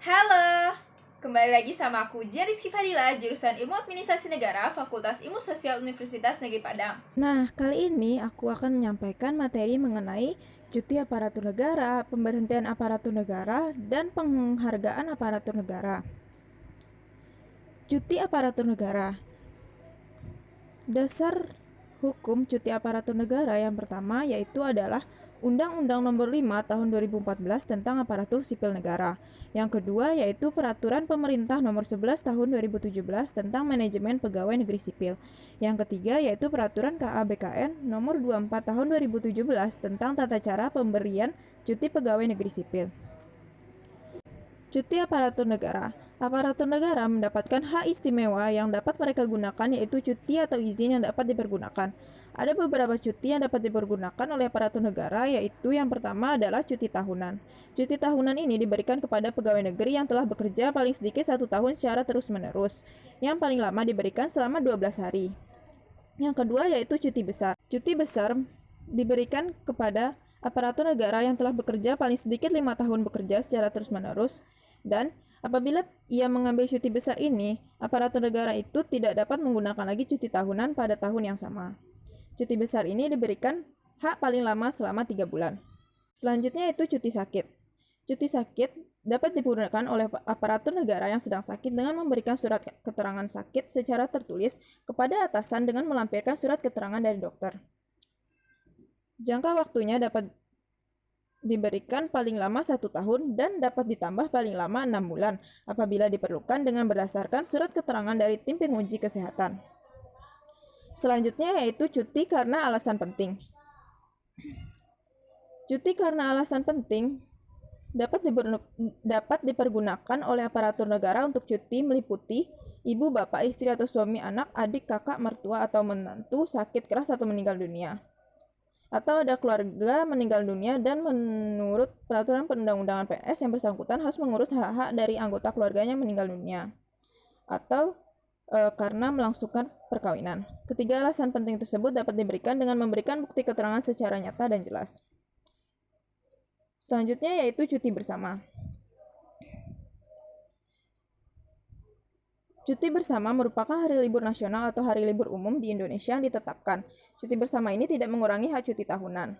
Halo, kembali lagi sama aku Jian Rizky Fadila, jurusan Ilmu Administrasi Negara, Fakultas Ilmu Sosial Universitas Negeri Padang. Nah, kali ini aku akan menyampaikan materi mengenai cuti aparatur negara, pemberhentian aparatur negara, dan penghargaan aparatur negara. Cuti aparatur negara. Dasar hukum cuti aparatur negara yang pertama yaitu adalah Undang-Undang Nomor 5 Tahun 2014 tentang Aparatur Sipil Negara. Yang kedua yaitu Peraturan Pemerintah Nomor 11 Tahun 2017 tentang Manajemen Pegawai Negeri Sipil. Yang ketiga yaitu Peraturan KA-BKN Nomor 24 Tahun 2017 tentang tata cara pemberian cuti pegawai negeri sipil. Cuti aparatur negara. Aparatur negara mendapatkan hak istimewa yang dapat mereka gunakan yaitu cuti atau izin yang dapat dipergunakan. Ada beberapa cuti yang dapat dipergunakan oleh aparatur negara yaitu yang pertama adalah cuti tahunan. Cuti tahunan ini diberikan kepada pegawai negeri yang telah bekerja paling sedikit 1 tahun secara terus-menerus. Yang paling lama diberikan selama 12 hari. Yang kedua yaitu cuti besar. Cuti besar diberikan kepada aparatur negara yang telah bekerja paling sedikit 5 tahun bekerja secara terus-menerus. Dan apabila ia mengambil cuti besar ini, aparatur negara itu tidak dapat menggunakan lagi cuti tahunan pada tahun yang sama. Cuti besar ini diberikan hak paling lama selama 3 bulan. Selanjutnya itu cuti sakit. Cuti sakit dapat digunakan oleh aparatur negara yang sedang sakit dengan memberikan surat keterangan sakit secara tertulis kepada atasan dengan melampirkan surat keterangan dari dokter. Jangka waktunya dapat diberikan paling lama 1 tahun dan dapat ditambah paling lama 6 bulan apabila diperlukan dengan berdasarkan surat keterangan dari tim penguji kesehatan. Selanjutnya yaitu cuti karena alasan penting. Cuti karena alasan penting dapat dipergunakan oleh aparatur negara untuk cuti meliputi ibu, bapak, istri atau suami, anak, adik, kakak, mertua atau menantu sakit keras atau meninggal dunia. Atau ada keluarga meninggal dunia dan menurut peraturan perundang-undangan PNS yang bersangkutan harus mengurus hak-hak dari anggota keluarganya meninggal dunia. Atau karena melangsungkan perkawinan. Ketiga alasan penting tersebut dapat diberikan dengan memberikan bukti keterangan secara nyata dan jelas. Selanjutnya yaitu cuti bersama. Cuti bersama merupakan hari libur nasional atau hari libur umum di Indonesia yang ditetapkan. Cuti bersama ini tidak mengurangi hak cuti tahunan.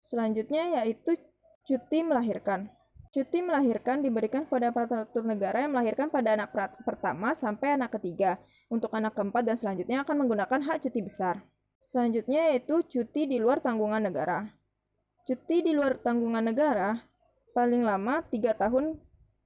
Selanjutnya yaitu cuti melahirkan. Cuti melahirkan diberikan kepada aparatur negara yang melahirkan pada anak pertama sampai anak ketiga. Untuk anak keempat dan selanjutnya akan menggunakan hak cuti besar. Selanjutnya yaitu cuti di luar tanggungan negara. Cuti di luar tanggungan negara paling lama 3 tahun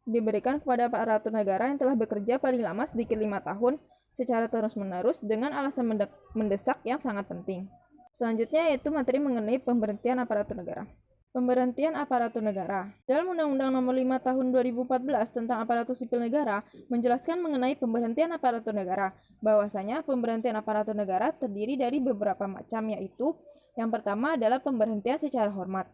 diberikan kepada aparatur negara yang telah bekerja paling lama sedikit 5 tahun secara terus-menerus dengan alasan mendesak yang sangat penting. Selanjutnya yaitu materi mengenai pemberhentian aparatur negara. Pemberhentian aparatur negara. Dalam Undang-Undang Nomor 5 Tahun 2014 tentang Aparatur Sipil Negara menjelaskan mengenai pemberhentian aparatur negara. Bahwasanya pemberhentian aparatur negara terdiri dari beberapa macam yaitu yang pertama adalah pemberhentian secara hormat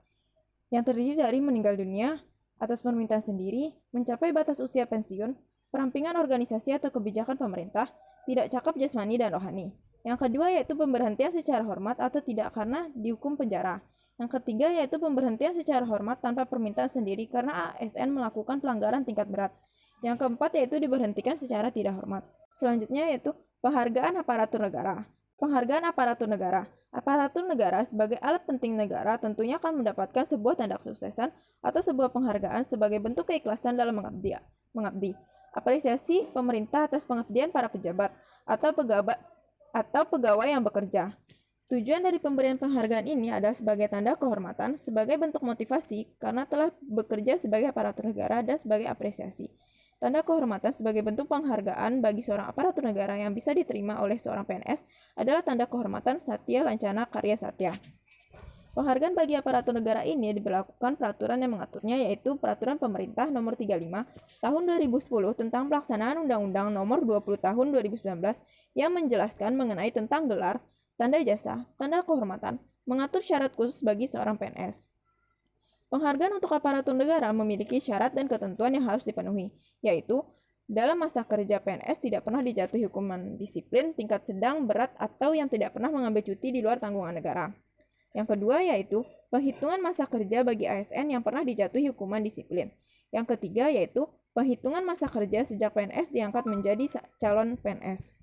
yang terdiri dari meninggal dunia atas permintaan sendiri, mencapai batas usia pensiun, perampingan organisasi atau kebijakan pemerintah, tidak cakap jasmani dan rohani. Yang kedua yaitu pemberhentian secara hormat atau tidak karena dihukum penjara. Yang ketiga yaitu pemberhentian secara hormat tanpa permintaan sendiri karena ASN melakukan pelanggaran tingkat berat. Yang keempat yaitu diberhentikan secara tidak hormat. Selanjutnya yaitu penghargaan aparatur negara. Penghargaan aparatur negara. Aparatur negara sebagai alat penting negara tentunya akan mendapatkan sebuah tanda kesuksesan atau sebuah penghargaan sebagai bentuk keikhlasan dalam mengabdi. Apresiasi pemerintah atas pengabdian para pejabat atau pegawai yang bekerja. Tujuan dari pemberian penghargaan ini adalah sebagai tanda kehormatan, sebagai bentuk motivasi karena telah bekerja sebagai aparatur negara dan sebagai apresiasi. Tanda kehormatan sebagai bentuk penghargaan bagi seorang aparatur negara yang bisa diterima oleh seorang PNS adalah tanda kehormatan Satya Lancana Karya Satya. Penghargaan bagi aparatur negara ini diberlakukan peraturan yang mengaturnya yaitu Peraturan Pemerintah Nomor 35 Tahun 2010 tentang pelaksanaan Undang-Undang Nomor 20 Tahun 2019 yang menjelaskan mengenai tentang gelar, tanda jasa, tanda kehormatan, mengatur syarat khusus bagi seorang PNS. Penghargaan untuk aparatur negara memiliki syarat dan ketentuan yang harus dipenuhi, yaitu dalam masa kerja PNS tidak pernah dijatuhi hukuman disiplin tingkat sedang, berat, atau yang tidak pernah mengambil cuti di luar tanggungan negara. Yang kedua yaitu penghitungan masa kerja bagi ASN yang pernah dijatuhi hukuman disiplin. Yang ketiga yaitu Penghitungan masa kerja sejak PNS diangkat menjadi calon PNS.